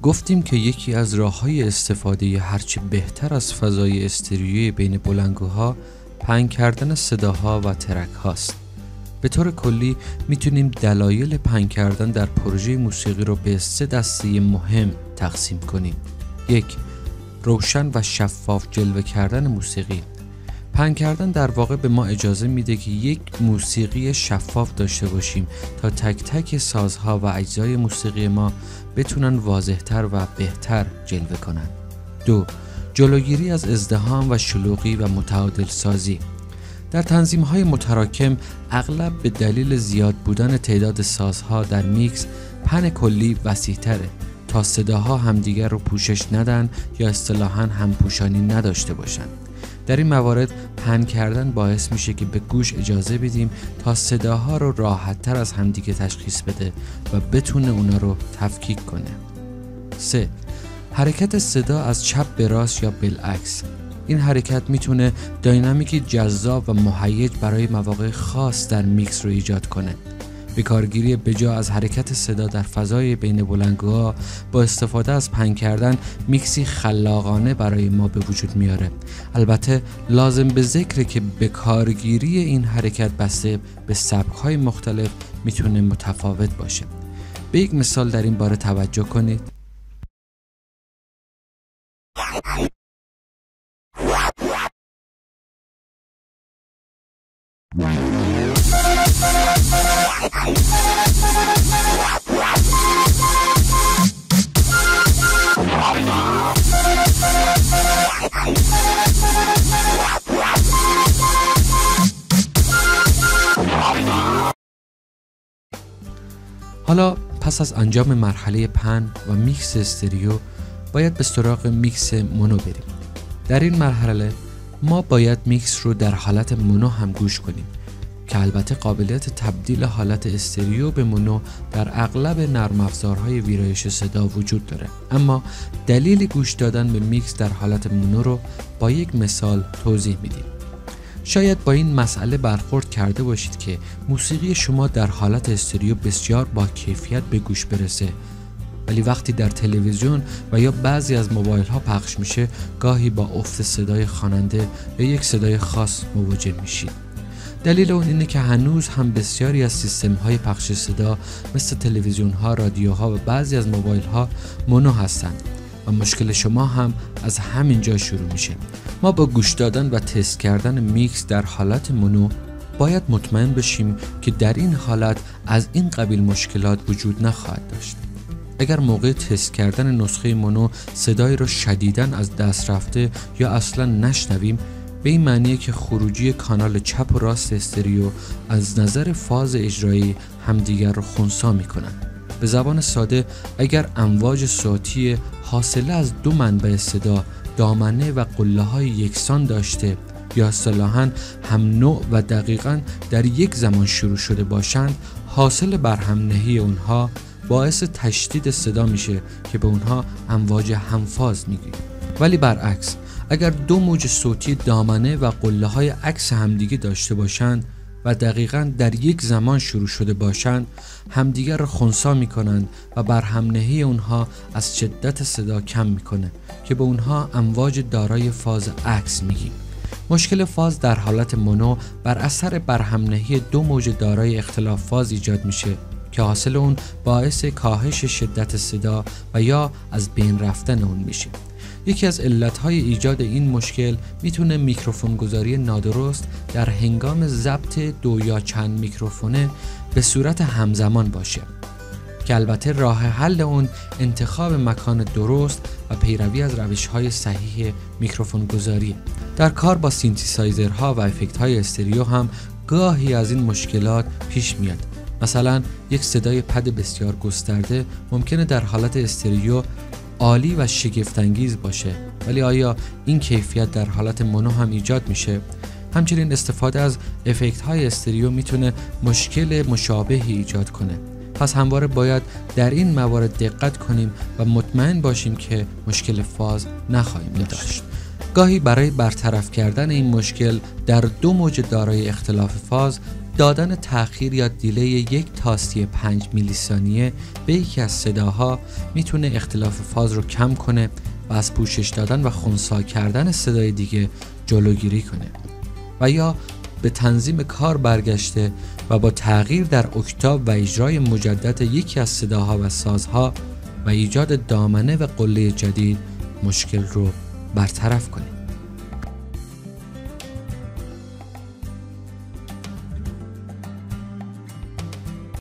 گفتیم که یکی از راه‌های استفاده هرچی بهتر از فضای استریویی بین بلندگوها پهن کردن صداها و ترک هاست. به طور کلی میتونیم دلایل پهن کردن در پروژه موسیقی رو به 3 دسته مهم تقسیم کنیم. 1. روشن و شفاف جلوه کردن موسیقی. پهن کردن در واقع به ما اجازه میده که یک موسیقی شفاف داشته باشیم تا تک تک سازها و اجزای موسیقی ما بتونن واضح‌تر و بهتر جلوه کنن. 2. جلوگیری از ازدحام و شلوغی و متعادل سازی. در تنظیم‌های متراکم اغلب به دلیل زیاد بودن تعداد سازها در میکس پهن کلی وسیع‌تره تا صداها همدیگر رو پوشش ندن یا اصطلاحاً همپوشانی نداشته باشن. در این موارد پهن کردن باعث میشه که به گوش اجازه بدیم تا صداها رو راحت‌تر از همدیگه تشخیص بده و بتونه اونا رو تفکیک کنه. 3. حرکت صدا از چپ به راست یا بالعکس. این حرکت میتونه داینامیکی جذاب و مهیج برای مواقع خاص در میکس رو ایجاد کنه. به کارگیری بجا از حرکت صدا در فضای بین بلندگوها با استفاده از پهن کردن میکسی خلاقانه برای ما به وجود میاره. البته لازم به ذکره که به کارگیری این حرکت بسته به سبک‌های مختلف میتونه متفاوت باشه. به یک مثال در این باره توجه کنید. حالا پس از انجام مرحله پهن و میکس استریو باید به سراغ میکس مونو بریم. در این مرحله ما باید میکس رو در حالت مونو هم گوش کنیم که البته قابلیت تبدیل حالت استریو به مونو در اغلب نرم افزارهای ویرایش صدا وجود داره، اما دلیل گوش دادن به میکس در حالت مونو رو با یک مثال توضیح میدیم. شاید با این مسئله برخورد کرده باشید که موسیقی شما در حالت استریو بسیار با کیفیت به گوش برسه، ولی وقتی در تلویزیون و یا بعضی از موبایل ها پخش میشه گاهی با افت صدای خواننده یا یک صدای خاص مواجه میشید. دلیل اون اینه که هنوز هم بسیاری از سیستم های پخش صدا مثل تلویزیون ها، رادیوها و بعضی از موبایل ها مونو هستند و مشکل شما هم از همین جا شروع میشه. ما با گوش دادن و تست کردن میکس در حالت مونو باید مطمئن بشیم که در این حالت از این قبیل مشکلات وجود نخواهد داشت. اگر موقع تست کردن نسخه مونو صدایی رو شدیداً از دست رفته یا اصلاً نشنویم، به این معنیه که خروجی کانال چپ و راست استریو از نظر فاز اجرایی همدیگر رو خنثی میکنن. به زبان ساده اگر امواج صوتی حاصله از 2 منبع صدا دامنه و قله‌های یکسان داشته یا اصطلاحاً هم نوع و دقیقاً در یک زمان شروع شده باشند، حاصل برهم‌نهی اونها باعث تشدید صدا میشه که به اونها امواج همفاز میگیم. ولی برعکس اگر 2 موج صوتی دامنه و قله‌های عکس همدیگه داشته باشند و دقیقاً در یک زمان شروع شده باشند، همدیگر رو خنثی میکنند و برهم‌نهی اونها از شدت صدا کم میکنه که به اونها امواج دارای فاز عکس میگیم. مشکل فاز در حالت مونو بر اثر برهم‌نهی 2 موج دارای اختلاف فاز ایجاد میشه که حاصل اون باعث کاهش شدت صدا و یا از بین رفتن اون میشه. یکی از علتهای ایجاد این مشکل میتونه میکروفون گذاری نادرست در هنگام ضبط 2 یا چند میکروفونه به صورت همزمان باشه که البته راه حل اون انتخاب مکان درست و پیروی از روش‌های صحیح میکروفون گذاری. در کار با سینتیسایزرها و افکت‌های استریو هم گاهی از این مشکلات پیش میاد. مثلا یک صدای پد بسیار گسترده ممکنه در حالت استریو عالی و شگفت‌انگیز باشه، ولی آیا این کیفیت در حالت مونو هم ایجاد میشه؟ همچنین استفاده از افکت‌های استریو میتونه مشکل مشابهی ایجاد کنه. پس همواره باید در این موارد دقت کنیم و مطمئن باشیم که مشکل فاز نخواهیم داشت. گاهی برای برطرف کردن این مشکل در 2 موج دارای اختلاف فاز دادن تأخیر یا دیلی یک تاستی 5 میلی ثانیه به یکی از صداها میتونه اختلاف فاز رو کم کنه و از پوشش دادن و خنثی کردن صدای دیگه جلوگیری کنه. و یا به تنظیم کار برگشته و با تغییر در اکتاو و اجرای مجدد یکی از صداها و سازها و ایجاد دامنه و قله جدید مشکل رو برطرف کنید.